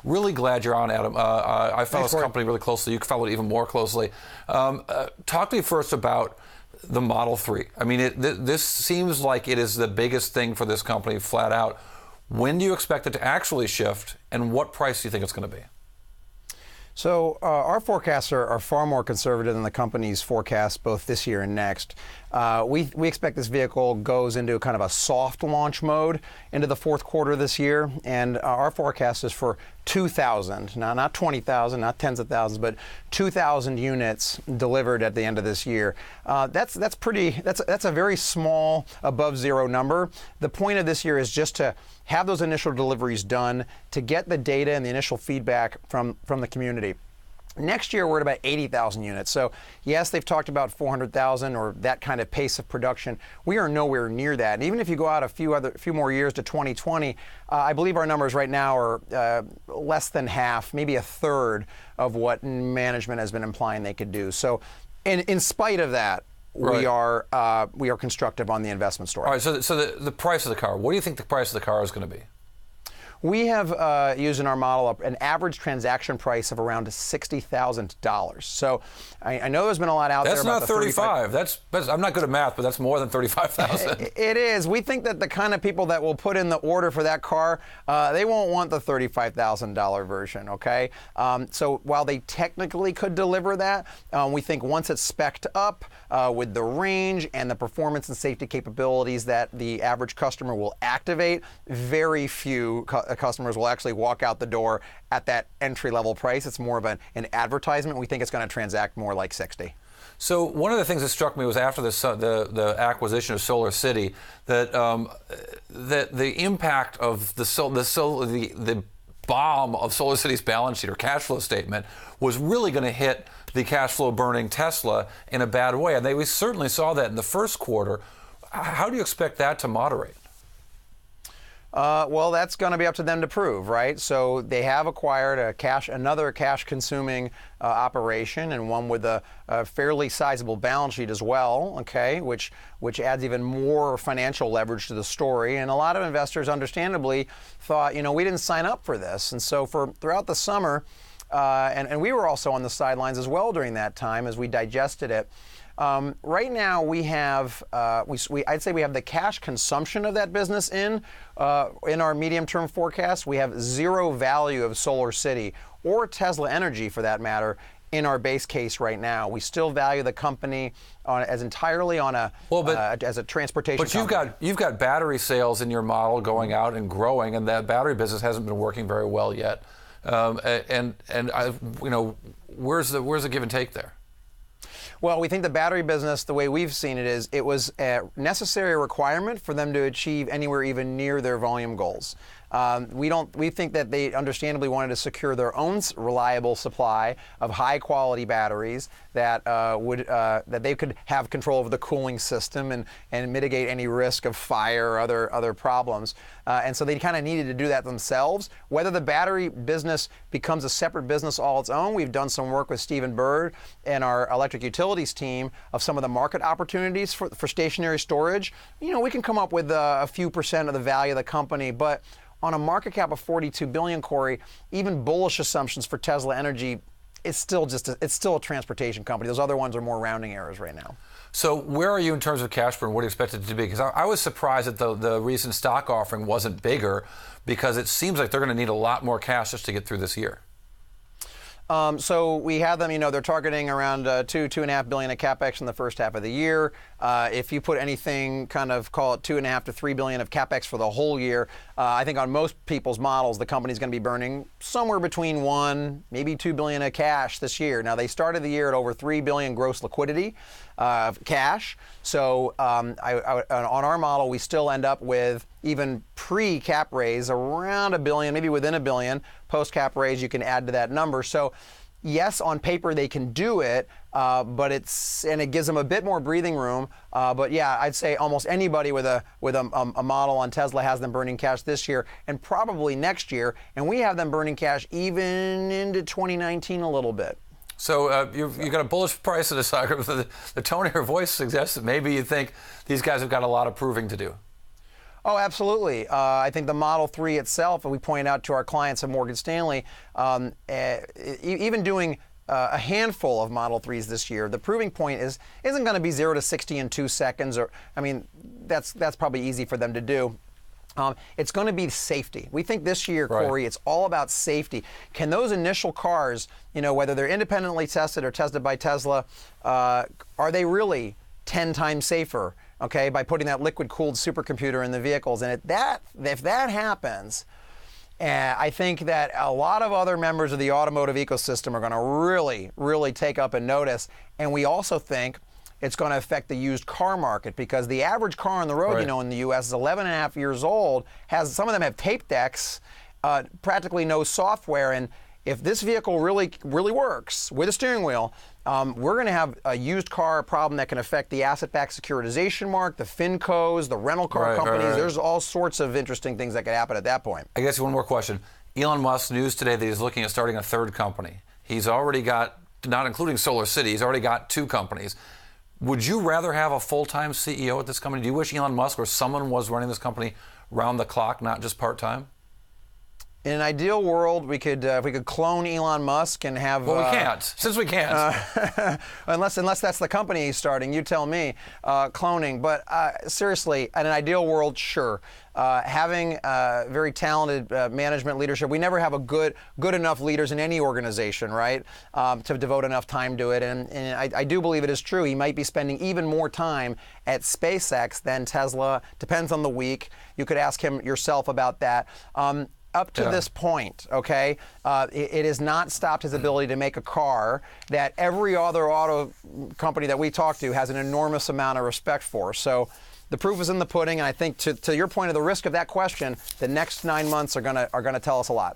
Really glad you're on, Adam. I follow this company really closely. You follow it even more closely. Talk to me first about the Model 3. I mean, this seems like it is the biggest thing for this company, flat out. When do you expect it to actually shift, and what price do you think it's going to be? So our forecasts are far more conservative than the company's forecast, both this year and next. We expect this vehicle goes into kind of a soft launch mode into the fourth quarter this year, and our forecast is for 2,000, now not 20,000, not tens of thousands, but 2,000 units delivered at the end of this year. That's a very small above zero number. The point of this year is just to have those initial deliveries done, to get the data and the initial feedback from the community. Next year, we're at about 80,000 units. So yes, they've talked about 400,000 or that kind of pace of production. We are nowhere near that. And even if you go out a few more years to 2020, I believe our numbers right now are less than half, maybe a third of what management has been implying they could do. So in spite of that, right, we are constructive on the investment story. All right, so the price of the car, what do you think the price of the car is going to be? We have used in our model an average transaction price of around $60,000. So I know there's been a lot out there about That's not 35. That's I'm not good at math, but that's more than 35,000. It is. We think that the kind of people that will put in the order for that car, they won't want the $35,000 version. Okay. So while they technically could deliver that, we think once it's spec'd up with the range and the performance and safety capabilities that the average customer will activate, very few customers will actually walk out the door at that entry-level price. It's more of an advertisement. We think it's going to transact more like 60. So one of the things that struck me was after the acquisition of Solar City that the impact of the bomb of Solar City's balance sheet or cash flow statement was really going to hit the cash flow burning Tesla in a bad way, and we certainly saw that in the first quarter. How do you expect that to moderate? Well, that's going to be up to them to prove, right? So they have acquired another cash-consuming operation, and one with a fairly sizable balance sheet as well, okay, which adds even more financial leverage to the story. And a lot of investors, understandably, thought, we didn't sign up for this. And so throughout the summer, and we were also on the sidelines as well during that time as we digested it. Right now, we have, I'd say we have the cash consumption of that business in our medium-term forecast. We have zero value of Solar City or Tesla Energy, for that matter, in our base case right now. We still value the company as entirely on as a transportation company. But you've got battery sales in your model going out and growing, and that battery business hasn't been working very well yet. Where's the give and take there? Well, we think the battery business, the way we've seen it is, it was a necessary requirement for them to achieve anywhere even near their volume goals. We think that they understandably wanted to secure their own reliable supply of high-quality batteries that that they could have control over the cooling system and mitigate any risk of fire or other problems. And so they kind of needed to do that themselves. Whether the battery business becomes a separate business all its own, we've done some work with Stephen Bird and our electric utilities team of some of the market opportunities for stationary storage. We can come up with a few percent of the value of the company, but on a market cap of 42 billion, Corey, even bullish assumptions for Tesla Energy, it's still a transportation company. Those other ones are more rounding errors right now. So where are you in terms of cash burn? What do you expect it to be? Because I was surprised that the recent stock offering wasn't bigger, because it seems like they're going to need a lot more cash just to get through this year. So we have them, they're targeting around $2.5 billion of capex in the first half of the year. If you put anything, kind of call it $2.5 to $3 billion of capex for the whole year, I think on most people's models, the company's going to be burning somewhere between $1, maybe $2 billion of cash this year. Now, they started the year at over $3 billion gross liquidity of cash. So on our model, we still end up with, even pre-cap raise, around $1 billion, maybe within $1 billion. Post-cap raise, you can add to that number. So yes, on paper they can do it, but it gives them a bit more breathing room. But yeah, I'd say almost anybody with a model on Tesla has them burning cash this year and probably next year, and we have them burning cash even into 2019 a little bit. So you've got a bullish price of the tone of your voice suggests that maybe you think these guys have got a lot of proving to do. Oh, absolutely. I think the Model 3 itself, and we point out to our clients at Morgan Stanley, even doing a handful of Model 3s this year, the proving point isn't going to be 0 to 60 in 2 seconds. Or, I mean, that's probably easy for them to do. It's going to be safety. We think this year, Corey, it's all about safety. Can those initial cars, whether they're independently tested or tested by Tesla, are they really 10 times safer? Okay, by putting that liquid-cooled supercomputer in the vehicles, and if that happens, I think that a lot of other members of the automotive ecosystem are going to really, really take up and notice. And we also think it's going to affect the used car market, because the average car on the road, in the U.S. is 11 and a half years old. Some of them have tape decks, practically no software, and if this vehicle really works with a steering wheel, we're going to have a used car problem that can affect the asset-backed securitization market, the FinCos, the rental car companies. There's all sorts of interesting things that could happen at that point. I guess one more question. Elon Musk, news today that he's looking at starting a third company. He's already got, not including Solar City, he's already got 2 companies. Would you rather have a full-time CEO at this company? Do you wish Elon Musk or someone was running this company round the clock, not just part-time? In an ideal world, we could if we could clone Elon Musk and have. Well, we can't. Since we can't. Unless that's the company he's starting, you tell me. Cloning, but seriously, in an ideal world, sure. Having very talented management leadership, we never have a good enough leaders in any organization, right? To devote enough time to it, and I do believe it is true. He might be spending even more time at SpaceX than Tesla. Depends on the week. You could ask him yourself about that. Up to this point, okay, it has not stopped his ability to make a car that every other auto company that we talk to has an enormous amount of respect for. So the proof is in the pudding, and I think to your point of the risk of that question, the next 9 months are gonna tell us a lot.